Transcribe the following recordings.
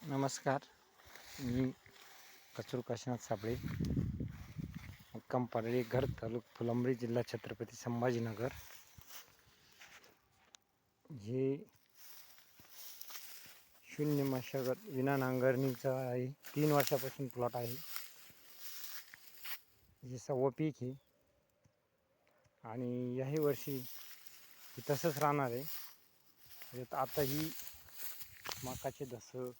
नमस्कार. मी कचरू काशीनाथ साबळे, मुक्काम पारडी, घर तालुका फुलंब्री, जिल्हा छत्रपती संभाजीनगर. हे शून्य मशागत विना नांगरणीचा आहे. 3 वर्षापासून प्लॉट आहे. हे 6वं पीक आहे आणि याही वर्षी तसंच राहणार आहे. आता ही मकाचे धसं,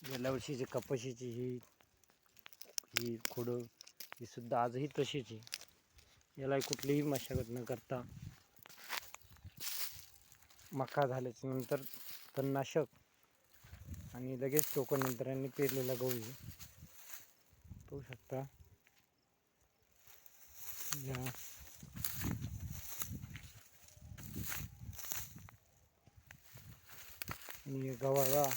गेल्या वर्षीची कपाशीची ही खोडं ही सुद्धा आजही तशीच आहे. याला कुठलीही मशागत न करता मका झाल्याच्या नंतर तणनाशक आणि लगेच टोकन यंत्राने पेरलेला गहू आहे. पाहू शकता या आणि गव्हाला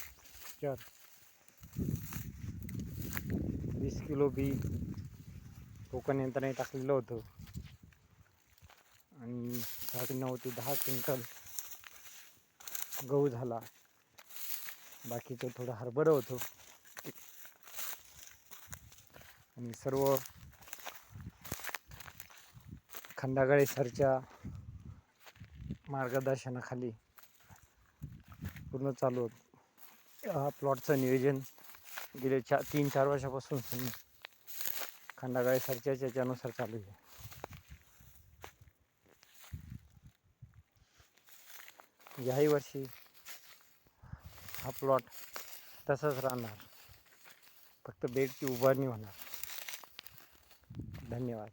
20 किलो बी टोकन यंत्राने टाकलेलं होतं आणि 9.5 ते 10 क्विंटल गहू झाला. बाकीचं थोडं हरभरं होतं आणि सर्व खंडागळे सरच्या मार्गदर्शनाखाली पूर्ण चालू होतं. हा प्लॉटचं नियोजन गेले 3-4 वर्षापासून खंडागळे सरच्या याच्यानुसार चालू आहे. याही वर्षी हा प्लॉट तसाच राहणार, फक्त बेडची उभारणी होणार. धन्यवाद.